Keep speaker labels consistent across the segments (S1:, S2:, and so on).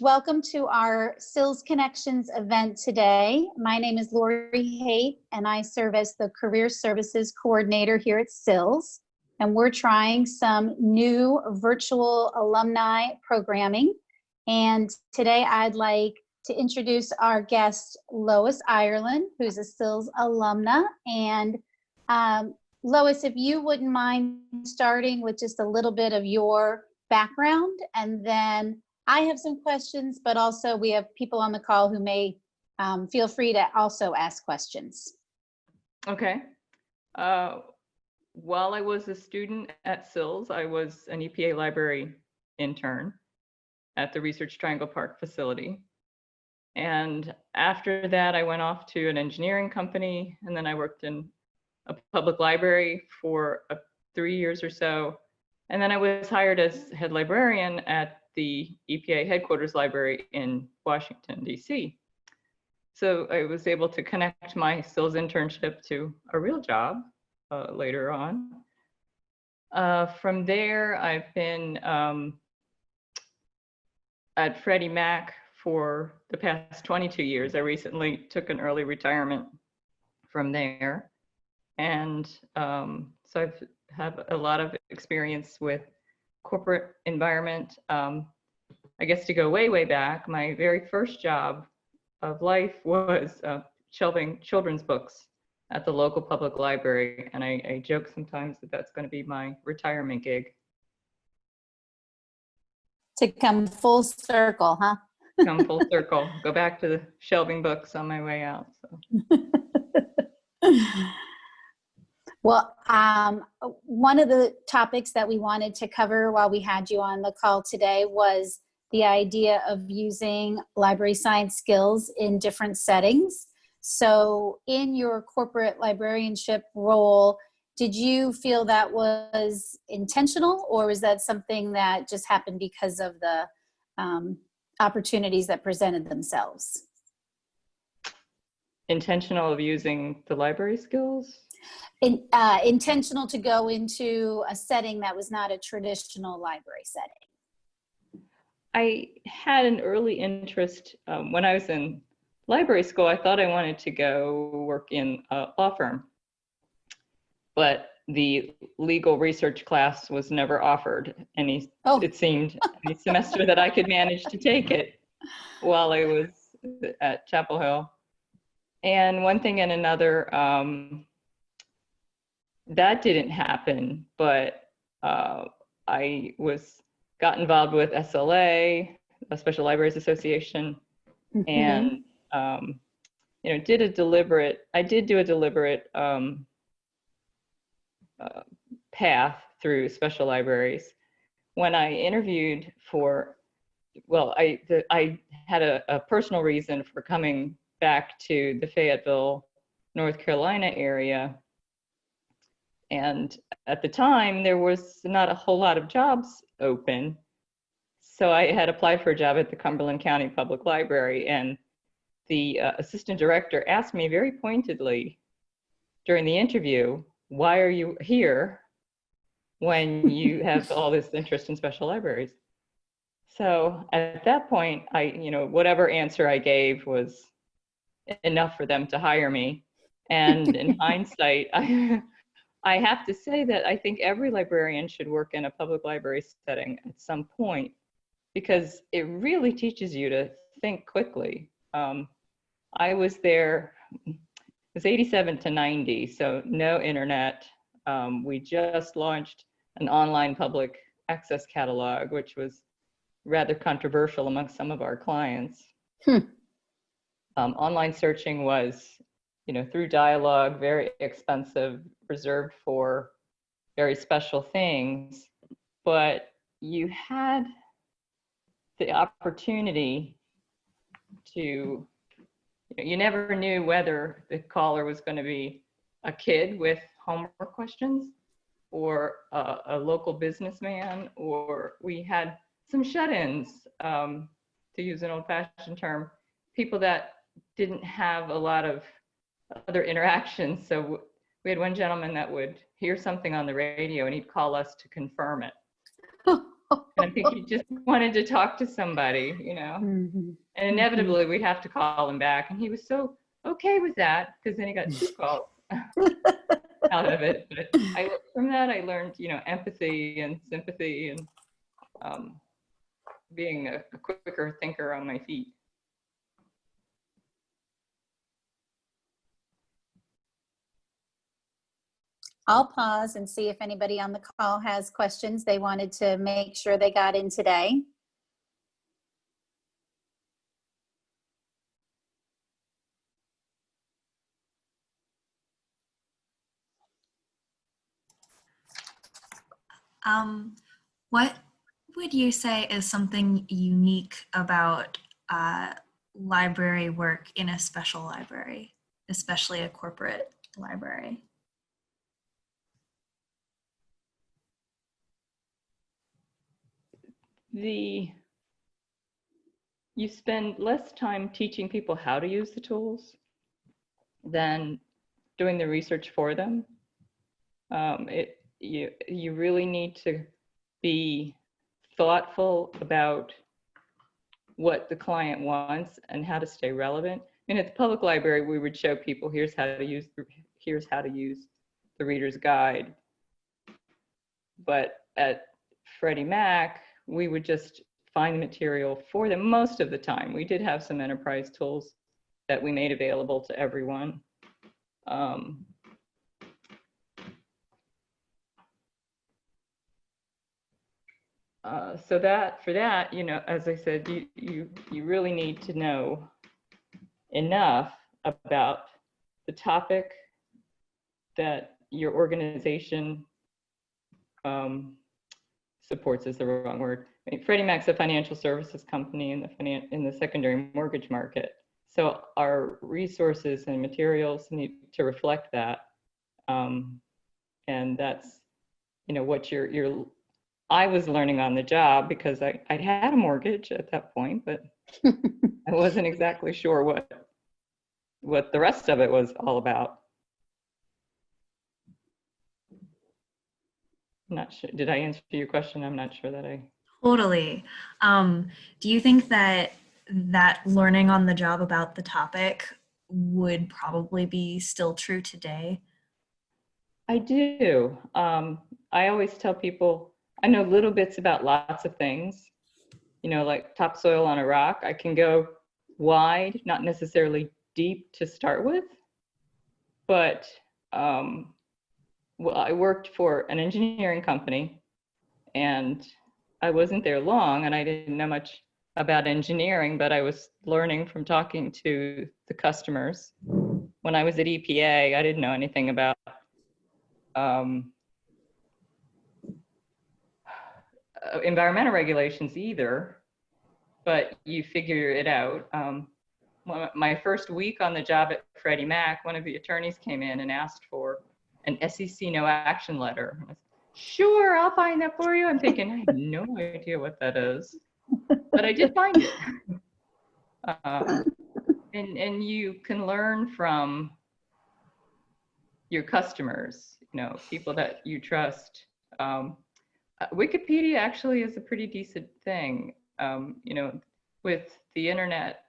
S1: Welcome to our SILS Connections event today. My name is Lois Haight, and I serve as the Career Services Coordinator here at SILS. And we're trying some new virtual alumni programming. And today I'd like to introduce our guest, Lois Ireland, who's a SILS alumna. And Lois, if you wouldn't mind starting with just a little bit of your background, and then I have some questions, but also we have people on the call who may feel free to also ask questions.
S2: Okay. While I was a student at SILS, I was an EPA library intern at the Research Triangle Park facility. And after that, I went off to an engineering company, and then I worked in a public library for 3 years or so. And then I was hired as head librarian at the EPA headquarters library in Washington, D.C. So I was able to connect my SILS internship to a real job later on. From there, I've been at Freddie Mac for the past 22 years. I recently took an early retirement from there. And so I've have a lot of experience with corporate environment. I guess to go way, way back, my very first job of life was shelving children's books at the local public library. And I joke sometimes that that's going to be my retirement gig.
S1: To come full circle, huh?
S2: Come full circle, go back to the shelving books on my way out. So.
S1: Well, one of the topics that we wanted to cover while we had you on the call today was the idea of using library science skills in different settings. So in your corporate librarianship role, did you feel that was intentional, or was that something that just happened because of the opportunities that presented themselves?
S2: Intentional of using the library skills?
S1: Intentional to go into a setting that was not a traditional library setting.
S2: I had an early interest when I was in library school. I thought I wanted to go work in a law firm, but the legal research class was never offered it seemed, any semester that I could manage to take it while I was at Chapel Hill. And one thing and another, that didn't happen, but I got involved with SLA, a Special Libraries Association, and I did do a deliberate path through special libraries. When I interviewed I had a personal reason for coming back to the Fayetteville, North Carolina area. And at the time, there was not a whole lot of jobs open. So I had applied for a job at the Cumberland County Public Library, and the assistant director asked me very pointedly during the interview, why are you here when you have all this interest in special libraries? So at that point, whatever answer I gave was enough for them to hire me. And in hindsight, I have to say that I think every librarian should work in a public library setting at some point, because it really teaches you to think quickly. I was there, it was 87 to 90, so no internet. We just launched an online public access catalog, which was rather controversial among some of our clients. Online searching was, through dialogue, very expensive, reserved for very special things, but you had the opportunity to, you never knew whether the caller was going to be a kid with homework questions or a local businessman, or we had some shut-ins, to use an old-fashioned term, people that didn't have a lot of other interactions. So we had one gentleman that would hear something on the radio and he'd call us to confirm it. And I think he just wanted to talk to somebody, you know.
S1: Mhm.
S2: And inevitably, we'd have to call him back. And he was so okay with that, because then he got 2 calls out of it. But from that, I learned, you know, empathy and sympathy, and being a quicker thinker on my feet.
S1: I'll pause and see if anybody on the call has questions they wanted to make sure they got in today.
S3: What would you say is something unique about library work in a special library, especially a corporate library?
S2: You spend less time teaching people how to use the tools than doing the research for them. You really need to be thoughtful about what the client wants and how to stay relevant. And at the public library, we would show people, here's how to use the reader's guide. But at Freddie Mac, we would just find material for them most of the time. We did have some enterprise tools that we made available to everyone. So that, for that, you know, as I said, you really need to know enough about the topic that your organization supports, is the wrong word. I mean, Freddie Mac's a financial services company in the secondary mortgage market. So our resources and materials need to reflect that. And that's, you know, what I was learning on the job, because I'd had a mortgage at that point, but I wasn't exactly sure what the rest of it was all about. I'm not sure. Did I answer your question? I'm not sure that I.
S3: Totally. Do you think that learning on the job about the topic would probably be still true today?
S2: I do. I always tell people, I know little bits about lots of things, you know, like topsoil on a rock. I can go wide, not necessarily deep to start with, but well, I worked for an engineering company, and I wasn't there long, and I didn't know much about engineering, but I was learning from talking to the customers. When I was at EPA, I didn't know anything about environmental regulations either, but you figure it out. My first week on the job at Freddie Mac, one of the attorneys came in and asked for an SEC no action letter. I said, sure, I'll find that for you. I'm thinking, I have no idea what that is, but I did find it. And you can learn from your customers, you know, people that you trust. Wikipedia actually is a pretty decent thing. You know, with the internet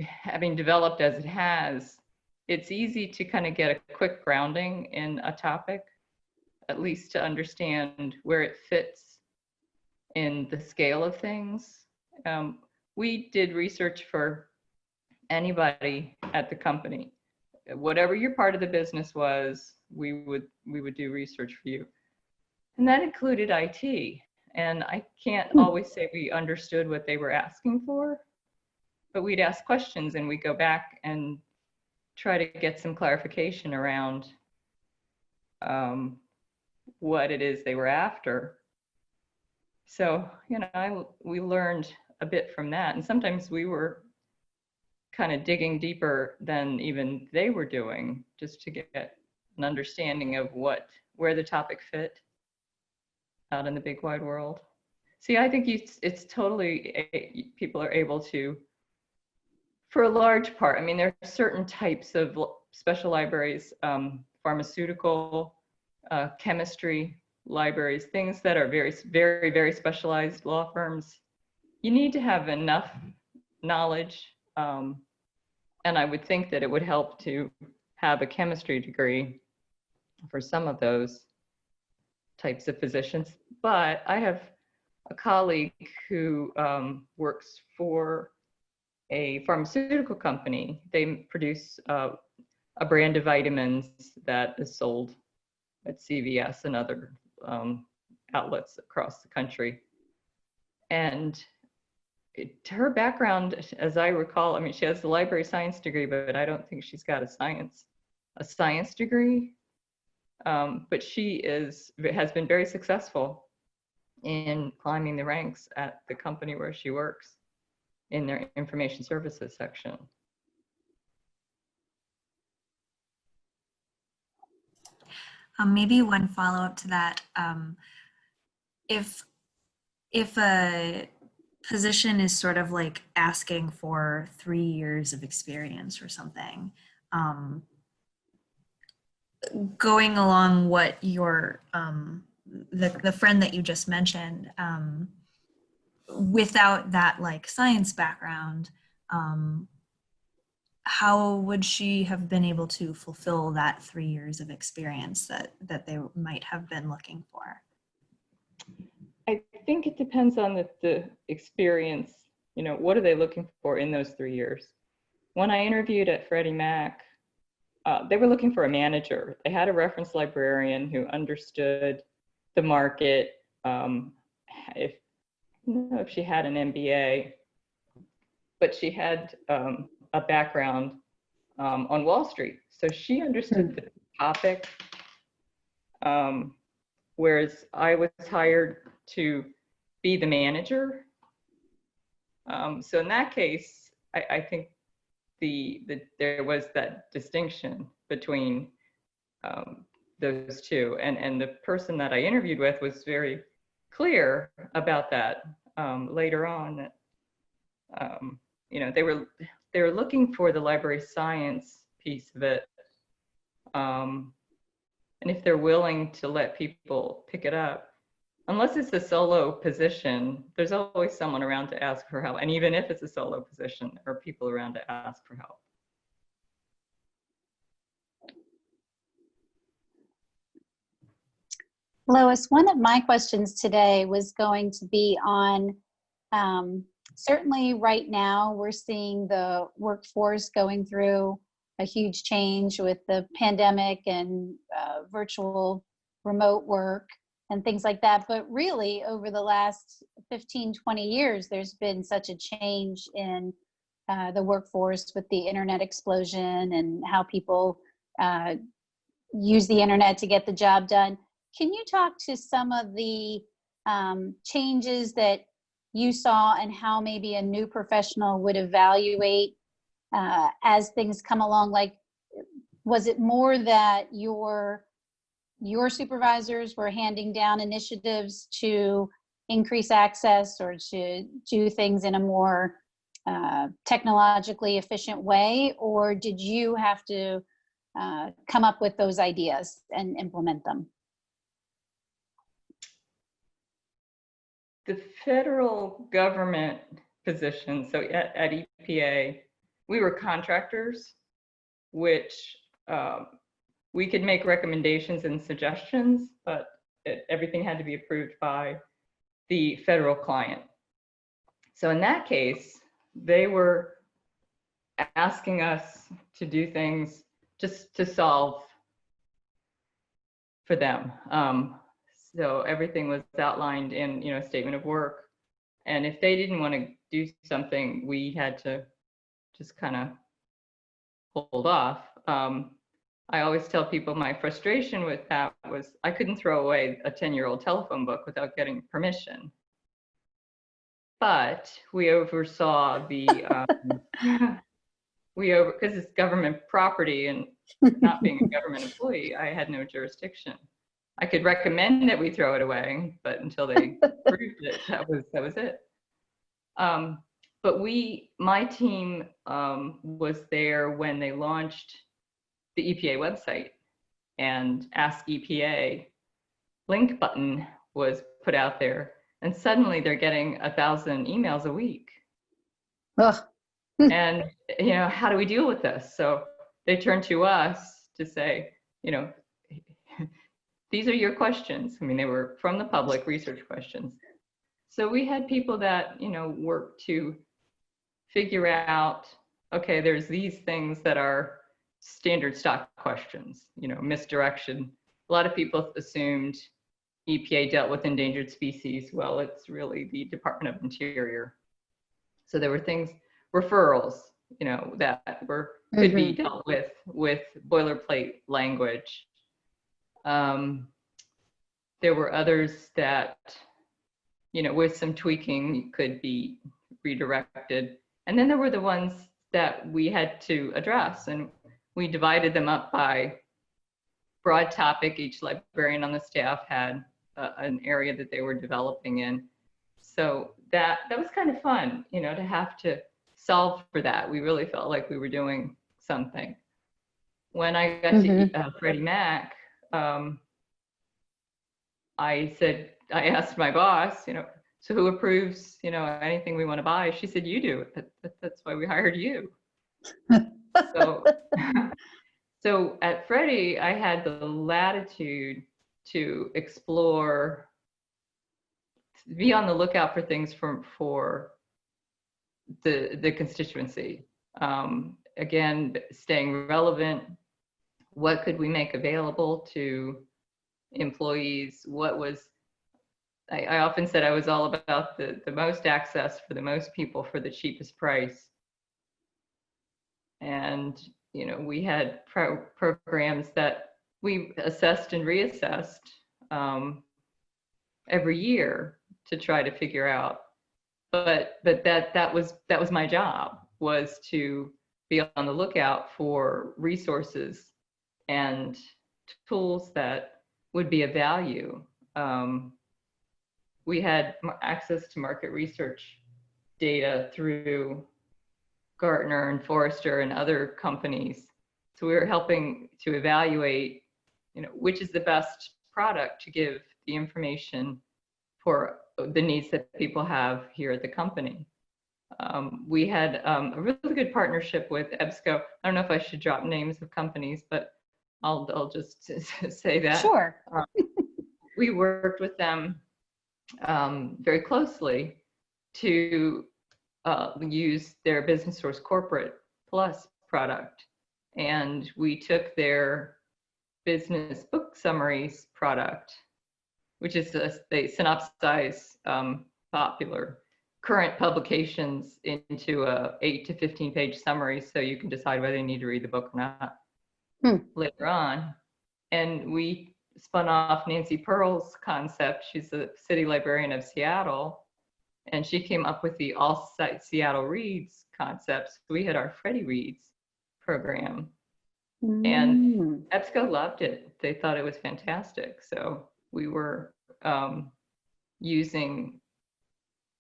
S2: having developed as it has, it's easy to kind of get a quick grounding in a topic, at least to understand where it fits in the scale of things. We did research for anybody at the company. Whatever your part of the business was, we would do research for you. And that included IT. And I can't always say we understood what they were asking for, but we'd ask questions and we'd go back and try to get some clarification around what it is they were after. So, you know, we learned a bit from that. And sometimes we were kind of digging deeper than even they were doing, just to get an understanding of where the topic fit out in the big wide world. See, I think it's totally, people are able to, for a large part, I mean, there are certain types of special libraries, pharmaceutical, chemistry, libraries, things that are very, very, very specialized law firms, you need to have enough knowledge. And I would think that it would help to have a chemistry degree for some of those types of positions. But I have a colleague who works for a pharmaceutical company. They produce a brand of vitamins that is sold at CVS and other outlets across the country. And her background, as I recall, I mean, she has a library science degree, but I don't think she's got a science degree. But she has been very successful in climbing the ranks at the company where she works in their information services section.
S3: Maybe one follow-up to that. If a position is sort of like asking for 3 years of experience or something, going along what your the friend that you just mentioned, without that like science background, how would she have been able to fulfill that 3 years of experience that they might have been looking for?
S2: I think it depends on the experience. You know, what are they looking for in those 3 years? When I interviewed at Freddie Mac, they were looking for a manager. They had a reference librarian who understood the market. I don't know if she had an MBA, but she had a background on Wall Street. So she understood the topic, whereas I was hired to be the manager. So in that case, I think there was that distinction between those two. And the person that I interviewed with was very clear about that later on, that you know, they were looking for the library science piece of it, and if they're willing to let people pick it up, unless it's a solo position, there's always someone around to ask for help. And even if it's a solo position, there are people around to ask for help.
S1: Lois, one of my questions today was going to be on, certainly right now we're seeing the workforce going through a huge change with the pandemic and virtual remote work and things like that. But really over the last 15, 20 years, there's been such a change in the workforce with the internet explosion and how people use the internet to get the job done. Can you talk to some of the changes that you saw and how maybe a new professional would evaluate as things come along? Like, was it more that your supervisors were handing down initiatives to increase access or to do things in a more technologically efficient way? Or did you have to come up with those ideas and implement them?
S2: The federal government position, so at EPA, we were contractors, which we could make recommendations and suggestions, but everything had to be approved by the federal client. So in that case, they were asking us to do things just to solve for them. So everything was outlined in, you know, a statement of work. And if they didn't want to do something, we had to just kind of hold off. I always tell people my frustration with that was I couldn't throw away a 10-year-old telephone book without getting permission. But we oversaw the, because it's government property and not being a government employee, I had no jurisdiction. I could recommend that we throw it away, but until they approved it, that was it. But my team was there when they launched the EPA website and asked EPA link button was put out there, and suddenly they're getting 1,000 emails a week.
S1: Ugh.
S2: And, how do we deal with this? So they turn to us to say, these are your questions. I mean, they were from the public, research questions. So we had people that, work to figure out, okay, there's these things that are standard stock questions, misdirection. A lot of people assumed EPA dealt with endangered species. Well, it's really the Department of Interior. So there were things, referrals, that could be dealt with boilerplate language. There were others that, with some tweaking could be redirected. And then there were the ones that we had to address, and we divided them up by broad topic. Each librarian on the staff had an area that they were developing in. So that was kind of fun, to have to solve for that. We really felt like we were doing something. When I got to Freddie Mac, I asked my boss, so who approves, anything we want to buy? She said, you do. That's why we hired you. So at Freddie, I had the latitude to explore, be on the lookout for things for the constituency. Again, staying relevant. What could we make available to employees? I often said I was all about the most access for the most people for the cheapest price. And, we had programs that we assessed and reassessed every year to try to figure out. But that was my job, was to be on the lookout for resources and tools that would be of value. We had access to market research data through Gartner and Forrester and other companies. So we were helping to evaluate, which is the best product to give the information for the needs that people have here at the company. We had a really good partnership with EBSCO. I don't know if I should drop names of companies, but I'll just say that.
S1: Sure.
S2: We worked with them very closely to use their Business Source Corporate Plus product. And we took their business book summaries product, which is they synopsize popular current publications into a 8 to 15 page summary, so you can decide whether you need to read the book or not later on. And we spun off Nancy Pearl's concept. She's the city librarian of Seattle, and she came up with the All Seattle Reads concept. So we had our Freddie Reads program, and EBSCO loved it. They thought it was fantastic. So we were using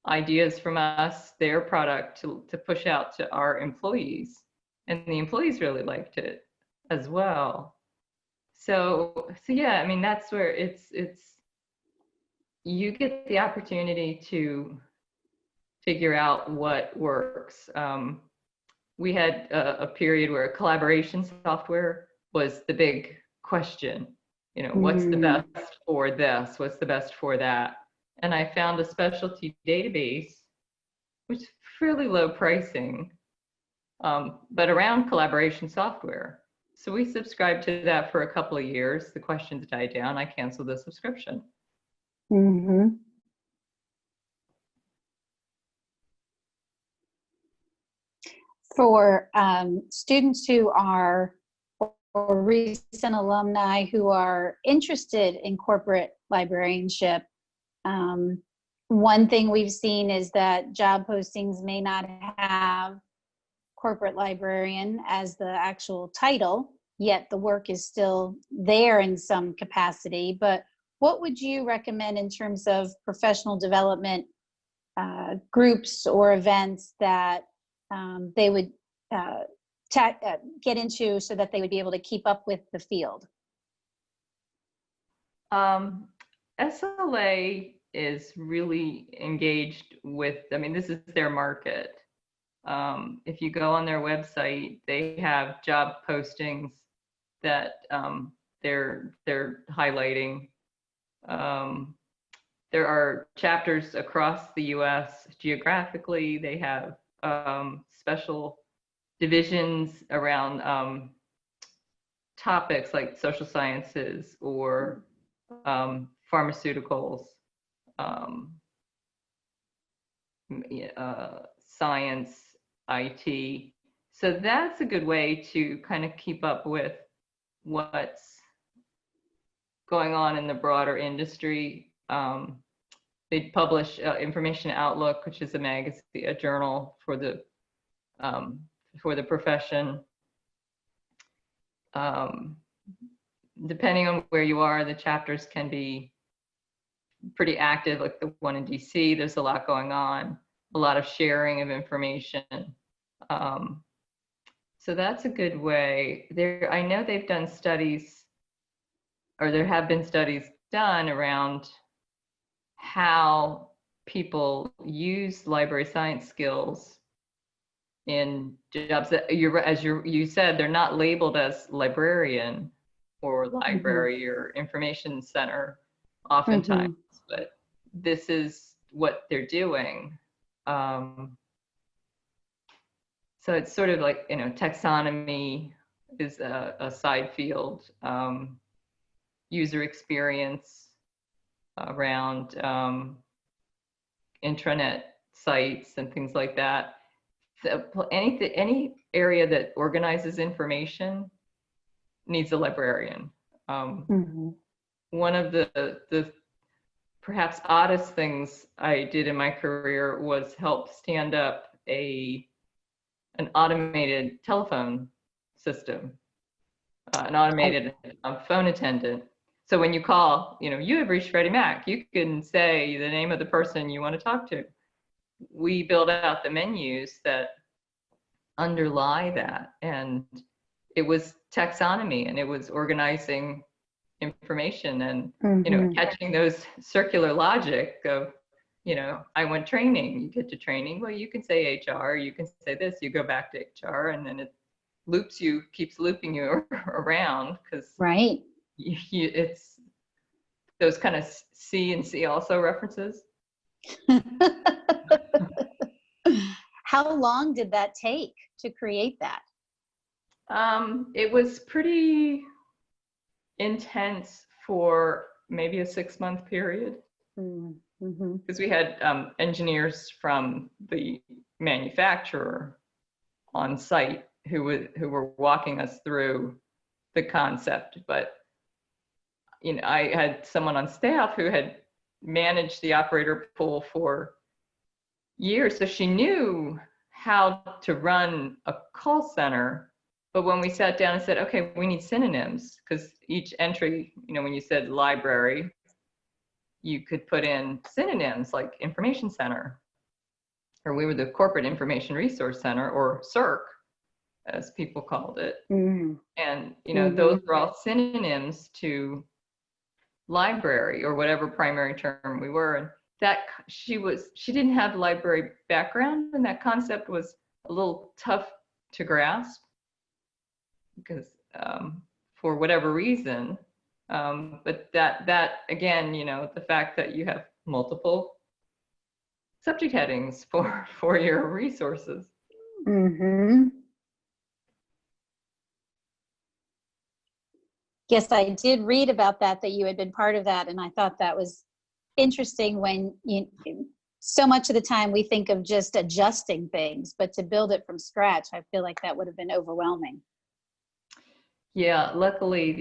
S2: ideas from us, their product, to push out to our employees, and the employees really liked it as well. So yeah, I mean, that's where it's you get the opportunity to figure out what works. We had a period where collaboration software was the big question. What's the best for this? What's the best for that? And I found a specialty database, which is fairly low pricing, but around collaboration software. So we subscribed to that for a couple of years. The questions died down. I canceled the subscription.
S1: For students who are, or recent alumni who are interested in corporate librarianship, one thing we've seen is that job postings may not have corporate librarian as the actual title, yet the work is still there in some capacity. But what would you recommend in terms of professional development groups or events that they would get into so that they would be able to keep up with the field?
S2: SLA is really engaged with, I mean, this is their market. If you go on their website, they have job postings that they're highlighting. There are chapters across the US geographically. They have special divisions around topics like social sciences or pharmaceuticals, science, IT. So that's a good way to kind of keep up with what's going on in the broader industry. They publish Information Outlook, which is a magazine, a journal for the profession. Depending on where you are, the chapters can be pretty active, like the one in DC. There's a lot going on, a lot of sharing of information. So that's a good way. I know they've done studies, or there have been studies done around how people use library science skills in jobs that you said, they're not labeled as librarian or library or information center oftentimes, but this is what they're doing. So it's sort of like, taxonomy is a side field, user experience around intranet sites and things like that. So any area that organizes information needs a librarian. One of the perhaps oddest things I did in my career was help stand up an automated telephone system, an automated phone attendant. So when you call, you have reached Freddie Mac, you can say the name of the person you want to talk to. We build out the menus that underlie that, and it was taxonomy, and it was organizing information, and catching those circular logic of, I want training, you get to training, well, you can say HR, you can say this, you go back to HR, and then it keeps looping you around, because
S1: right,
S2: it's those kind of C and C also references.
S1: How long did that take to create that?
S2: It was pretty intense for maybe a 6-month period, because we had engineers from the manufacturer on site who were walking us through the concept. But I had someone on staff who had managed the operator pool for years, so she knew how to run a call center. But when we sat down and said, okay, we need synonyms, because each entry, when you said library, you could put in synonyms like information center, or we were the Corporate Information Resource Center, or CIRC, as people called it. And, those were all synonyms to library, or whatever primary term we were. And that she didn't have library background, and that concept was a little tough to grasp, because for whatever reason, but that again, the fact that you have multiple subject headings for your resources.
S1: Yes, I did read about that you had been part of that, and I thought that was interesting. When so much of the time we think of just adjusting things, but to build it from scratch, I feel like that would have been overwhelming.
S2: Yeah, luckily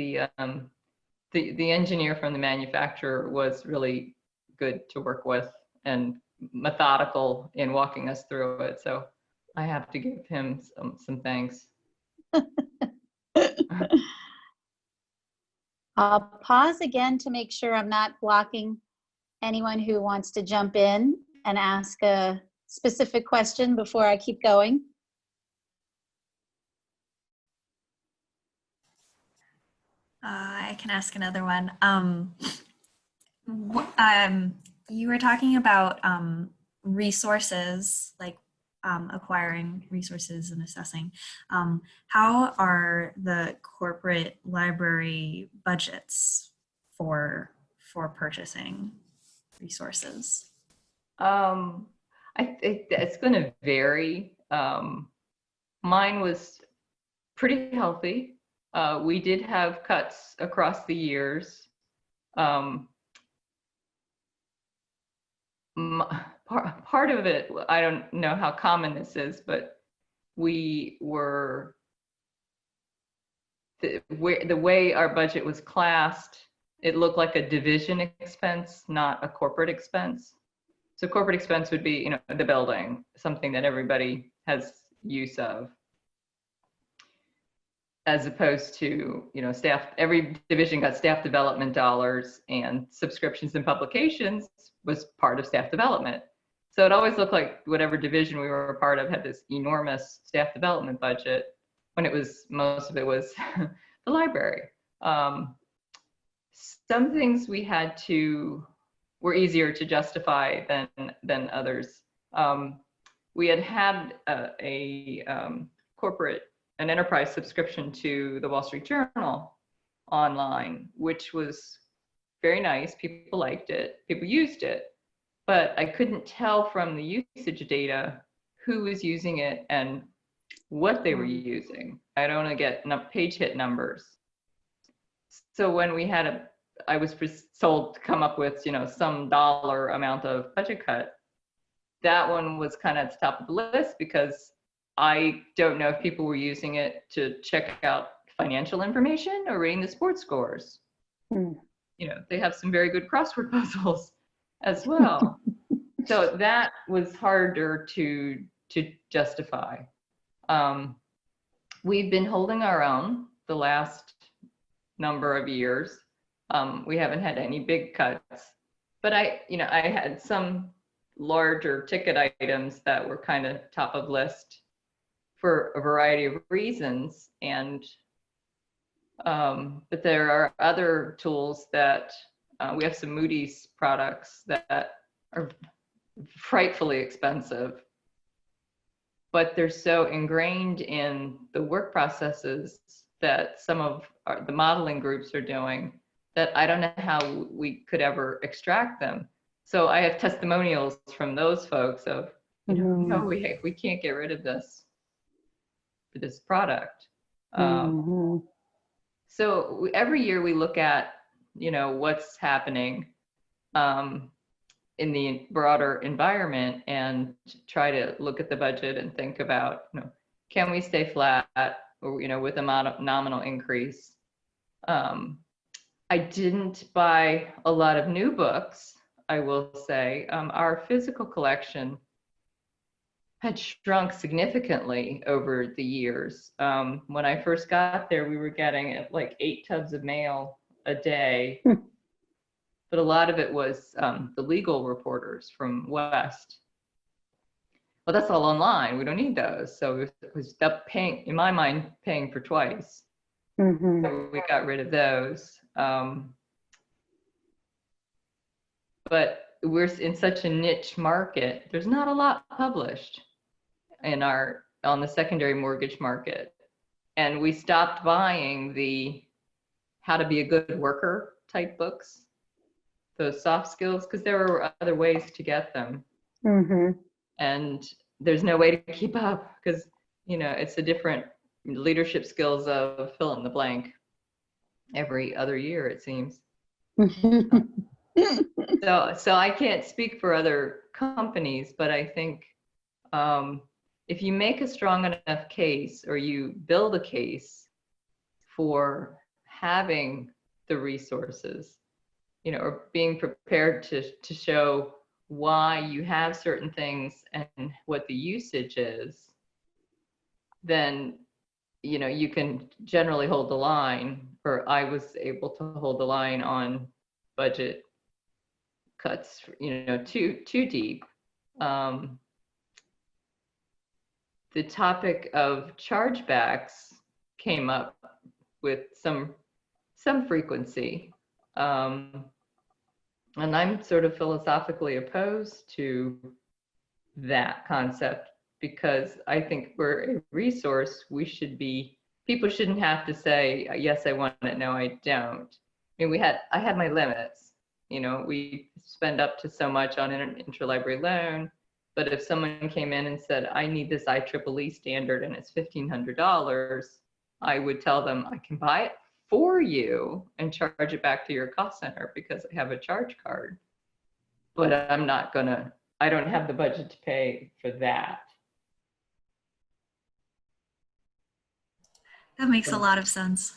S2: the engineer from the manufacturer was really good to work with and methodical in walking us through it. So I have to give him some thanks.
S1: I'll pause again to make sure I'm not blocking anyone who wants to jump in and ask a specific question before I keep going.
S3: I can ask another one. You were talking about resources, like acquiring resources and assessing. How are the corporate library budgets for purchasing resources?
S2: I think it's going to vary. Mine was pretty healthy. We did have cuts across the years. Part of it, I don't know how common this is, but we were, the way our budget was classed, it looked like a division expense, not a corporate expense. So corporate expense would be, the building, something that everybody has use of, as opposed to, staff. Every division got staff development dollars, and subscriptions and publications was part of staff development. So it always looked like whatever division we were a part of had this enormous staff development budget, when most of it was the library. Some things we had were easier to justify than others. We had an enterprise subscription to the Wall Street Journal online, which was very nice. People liked it. People used it. But I couldn't tell from the usage data who was using it and what they were using. I don't want to get page hit numbers. So when I was told to come up with, some dollar amount of budget cut, that one was kind of at the top of the list, because I don't know if people were using it to check out financial information or reading the sports scores. They have some very good crossword puzzles as well. So that was harder to justify. We've been holding our own the last number of years. We haven't had any big cuts, but I had some larger ticket items that were kind of top of list for a variety of reasons. And but there are other tools that we have some Moody's products that are frightfully expensive, but they're so ingrained in the work processes that some of the modeling groups are doing, that I don't know how we could ever extract them. So I have testimonials from those folks of, no, we can't get rid of this product. So every year we look at, what's happening in the broader environment, and try to look at the budget and think about, can we stay flat, or, with a nominal increase? I didn't buy a lot of new books, I will say. Our physical collection had shrunk significantly over the years. When I first got there, we were getting like 8 tubs of mail a day. But a lot of it was the legal reporters from West. Well, that's all online. We don't need those. So it was paying, in my mind, paying for twice. So we got rid of those. But we're in such a niche market. There's not a lot published on the secondary mortgage market. And we stopped buying the how to be a good worker type books, those soft skills, because there were other ways to get them. And there's no way to keep up, because it's a different leadership skills of fill in the blank every other year, it seems. So I can't speak for other companies, but I think if you make a strong enough case, or you build a case for having the resources, or being prepared to show why you have certain things and what the usage is, then you can generally hold the line, or I was able to hold the line on budget cuts, too deep. The topic of chargebacks came up with some frequency. And I'm sort of philosophically opposed to that concept because I think we're a resource. People shouldn't have to say, yes, I want it, no, I don't. I mean, I had my limits. You know, we spend up to so much on an interlibrary loan, but if someone came in and said, I need this IEEE standard and it's $1,500, I would tell them I can buy it for you and charge it back to your cost center because I have a charge card. But I don't have the budget to pay for that.
S3: That makes a lot of sense.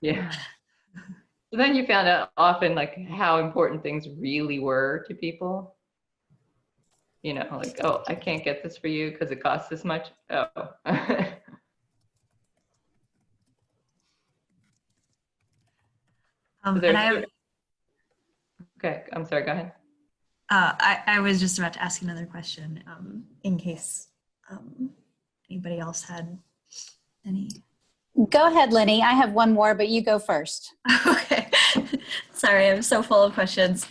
S2: Yeah. So then you found out often like how important things really were to people. You know, like, oh, I can't get this for you because it costs this much. Oh. Okay, I'm sorry, go ahead.
S3: I was just about to ask another question in case anybody else had any.
S1: Go ahead, Lenny. I have one more, but you go first.
S3: Okay. Sorry, I'm so full of questions.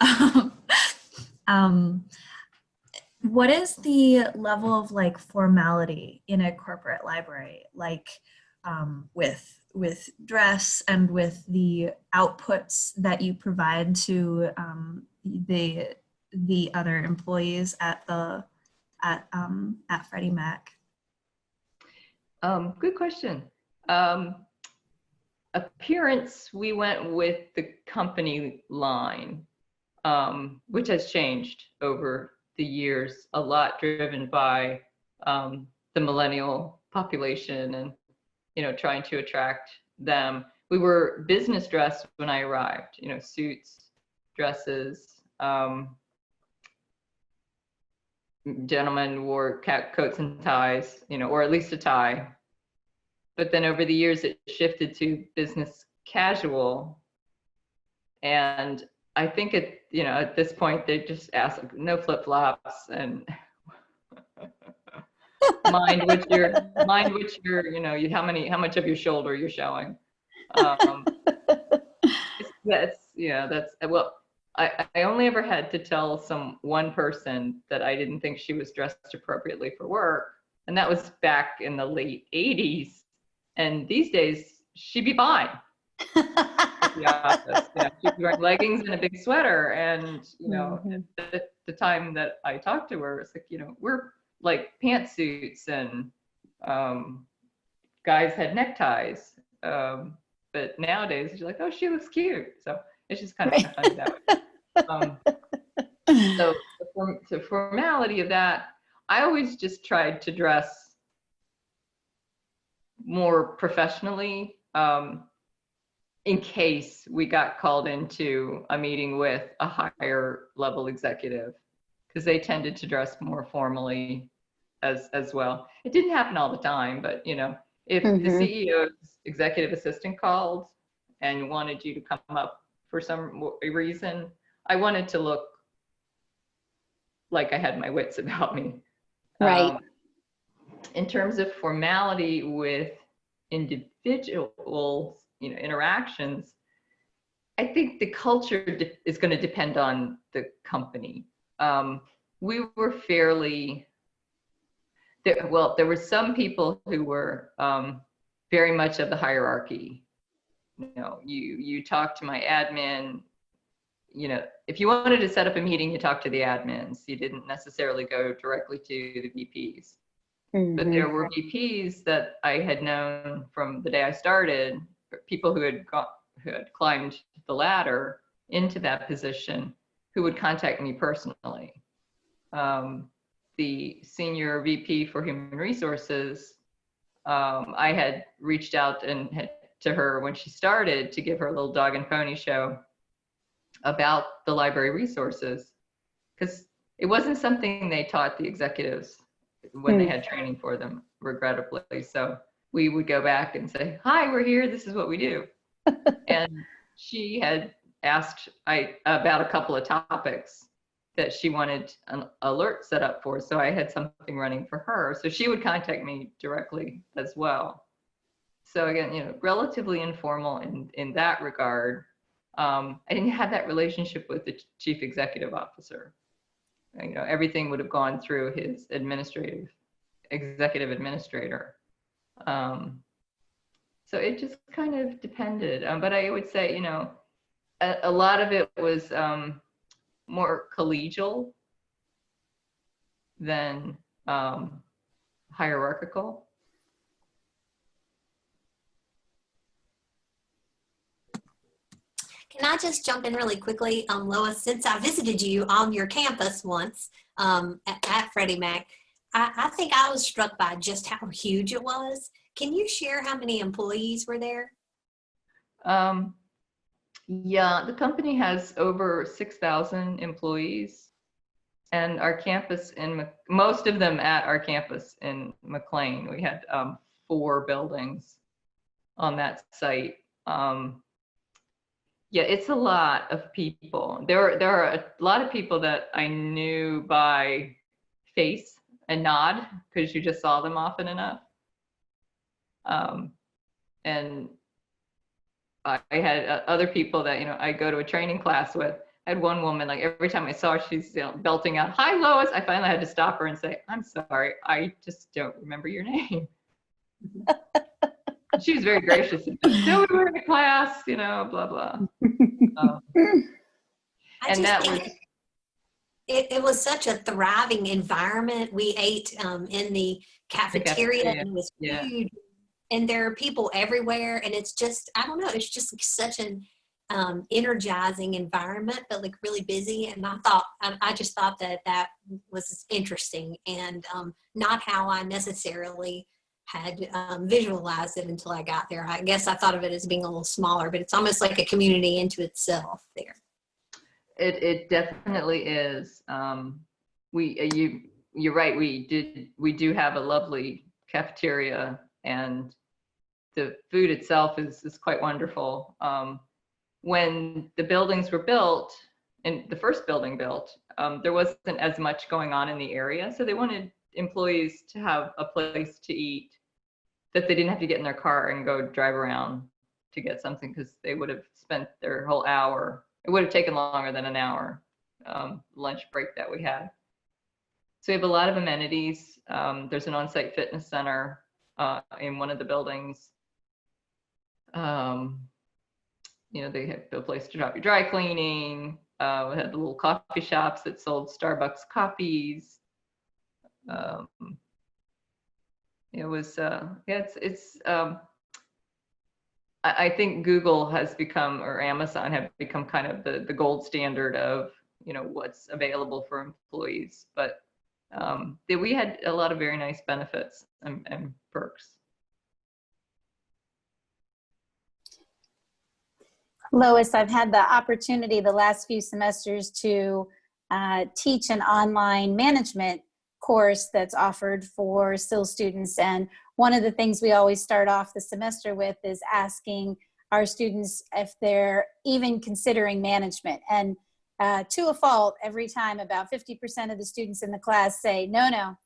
S3: What is the level of like formality in a corporate library, like with dress and with the outputs that you provide to the other employees at Freddie Mac?
S2: Good question. Appearance, we went with the company line, which has changed over the years, a lot driven by the millennial population and, you know, trying to attract them. We were business dressed when I arrived, you know, suits, dresses. Gentlemen wore coats and ties, you know, or at least a tie. But then over the years, it shifted to business casual. And I think you know, at this point, they just ask like, no flip-flops and mind which you're, you know, how much of your shoulder you're showing. Well, I only ever had to tell one person that I didn't think she was dressed appropriately for work. And that was back in the late 80s. And these days, she'd be fine. At the office. Yeah, she'd be wearing leggings and a big sweater. And, you know, at the time that I talked to her, it's like, you know, we're like pantsuits and guys had neckties. But nowadays, she's like, oh, she looks cute. So it's just kind of funny that way. So the formality of that, I always just tried to dress more professionally in case we got called into a meeting with a higher level executive, because they tended to dress more formally as well. It didn't happen all the time, but you know, if the CEO's executive assistant called and wanted you to come up for some reason, I wanted to look like I had my wits about me.
S1: Right.
S2: In terms of formality with individuals, you know, interactions, I think the culture is going to depend on the company. We were there were some people who were very much of the hierarchy. You know, you talk to my admin, you know, if you wanted to set up a meeting, you talk to the admins. You didn't necessarily go directly to the VPs. But there were VPs that I had known from the day I started, people who had climbed the ladder into that position, who would contact me personally. The senior VP for Human Resources, I had reached out to her when she started to give her a little dog and pony show about the library resources, because it wasn't something they taught the executives when they had training for them, regrettably. So we would go back and say, hi, we're here, this is what we do. And she had asked about a couple of topics that she wanted an alert set up for. So I had something running for her. So she would contact me directly as well. So again, you know, relatively informal in that regard. I didn't have that relationship with the chief executive officer. You know, everything would have gone through his executive administrator. So it just kind of depended. But I would say, you know, a lot of it was more collegial than hierarchical.
S4: Can I just jump in really quickly, Lois? Since I visited you on your campus once at Freddie Mac, I think I was struck by just how huge it was. Can you share how many employees were there?
S2: Yeah, the company has over 6,000 employees, and our campus most of them at our campus in McLean. We had 4 buildings on that site. Yeah, it's a lot of people. There are a lot of people that I knew by face and nod because you just saw them often enough. And I had other people that, you know, I go to a training class with. I had one woman, like every time I saw her, she's, you know, belting out, "Hi, Lois." I finally had to stop her and say, "I'm sorry, I just don't remember your name." She was very gracious. No, we were in a class, you know, blah, blah. And that was,
S4: it was such a thriving environment. We ate in the cafeteria, and it was huge. And there are people everywhere, and it's just, I don't know, it's just such an energizing environment, but like really busy. And I just thought that was interesting, and not how I necessarily had visualized it until I got there. I guess I thought of it as being a little smaller, but it's almost like a community into itself there.
S2: It definitely is. You're right. We do have a lovely cafeteria, and the food itself is quite wonderful. When the buildings were built, and the first building built, there wasn't as much going on in the area, so they wanted employees to have a place to eat that they didn't have to get in their car and go drive around to get something, because they would have spent their whole hour. It would have taken longer than an hour lunch break that we had. So we have a lot of amenities. There's an on-site fitness center in one of the buildings. You know, they had a place to drop your dry cleaning. We had the little coffee shops that sold Starbucks coffees. It was, I think Google has become, or Amazon have become kind of the gold standard of, you know, what's available for employees. But we had a lot of very nice benefits and perks.
S1: Lois, I've had the opportunity the last few semesters to teach an online management course that's offered for SILS students. And one of the things we always start off the semester with is asking our students if they're even considering management. And to a fault, every time about 50% of the students in the class say, no,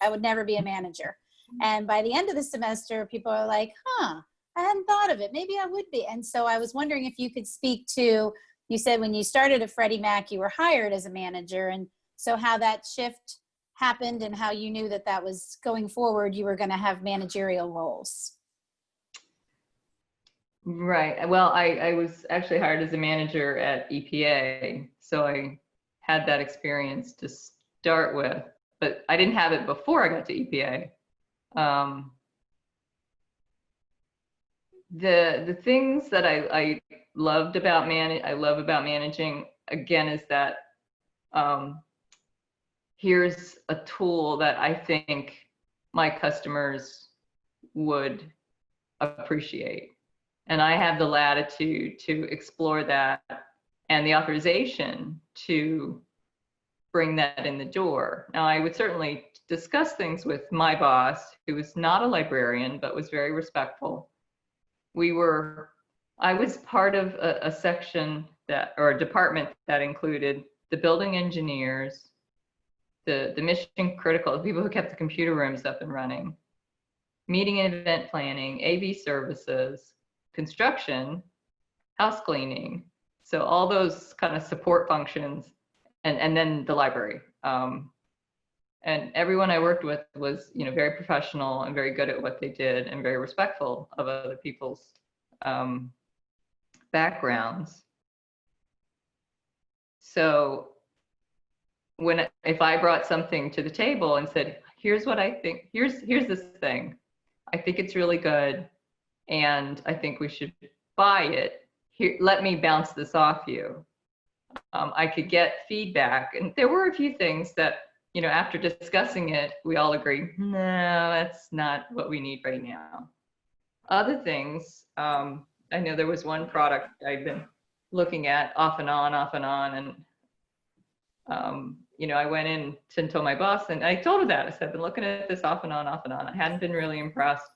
S1: I would never be a manager. And by the end of the semester, people are like, I hadn't thought of it. Maybe I would be. And so I was wondering if you could speak to, you said when you started at Freddie Mac, you were hired as a manager. And so how that shift happened and how you knew that that was going forward, you were going to have managerial roles.
S2: Right. Well, I was actually hired as a manager at EPA. So I had that experience to start with, but I didn't have it before I got to EPA. The things that I loved about managing, again, is that here's a tool that I think my customers would appreciate. And I have the latitude to explore that and the authorization to bring that in the door. Now, I would certainly discuss things with my boss, who was not a librarian, but was very respectful. I was part of a section or a department that included the building engineers, the mission critical, the people who kept the computer rooms up and running, meeting and event planning, AV services, construction, house cleaning, So all those kind of support functions, and then the library. And everyone I worked with was, very professional and very good at what they did and very respectful of other people's backgrounds. So if I brought something to the table and said, here's what I think, here's this thing, I think it's really good, and I think we should buy it. Here, let me bounce this off you. I could get feedback, and there were a few things that, after discussing it, we all agreed, no, that's not what we need right now. Other things, I know there was one product I've been looking at off and on, and I went in and told my boss, and I told her that. I said, I've been looking at this off and on. I hadn't been really impressed,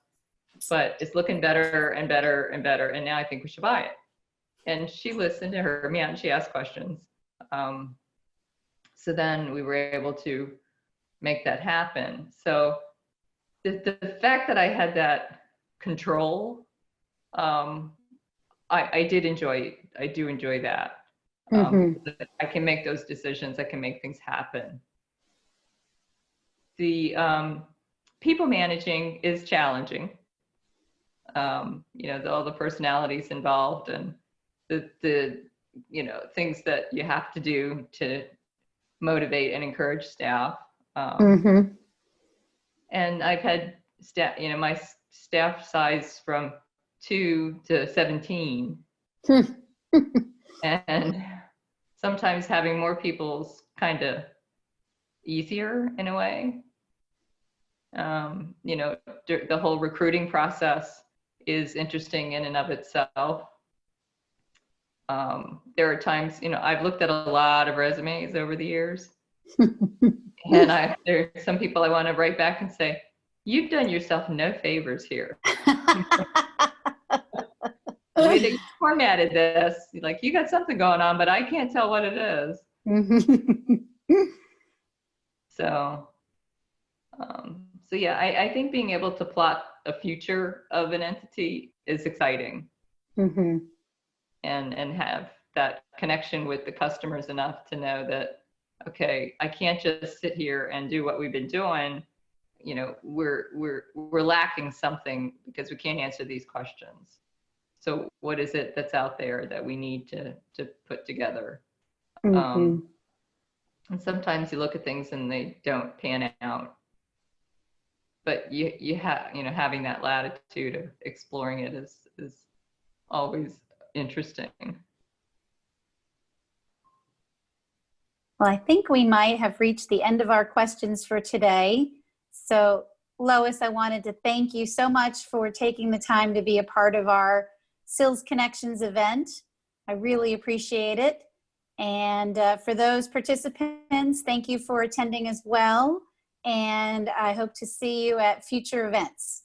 S2: but it's looking better and better and better, and now I think we should buy it. And she listened to me and she asked questions. So then we were able to make that happen. So the fact that I had that control, I do enjoy that. I can make those decisions. I can make things happen. The people managing is challenging. All the personalities involved and the things that you have to do to motivate and encourage staff. And I've had staff, my staff size from 2 to 17. And sometimes having more people's kind of easier in a way. The whole recruiting process is interesting in and of itself. There are times, I've looked at a lot of resumes over the years, and there are some people I want to write back and say, you've done yourself no favors here. The way that you formatted this, like, you got something going on, but I can't tell what it is. So yeah, I think being able to plot a future of an entity is exciting. And have that connection with the customers enough to know that, okay, I can't just sit here and do what we've been doing. We're lacking something because we can't answer these questions. So what is it that's out there that we need to put together? And sometimes you look at things and they don't pan out. But you have, having that latitude of exploring it is always interesting.
S1: Well, I think we might have reached the end of our questions for today. So, Lois, I wanted to thank you so much for taking the time to be a part of our SILS Connections event. I really appreciate it. And for those participants, thank you for attending as well. And I hope to see you at future events.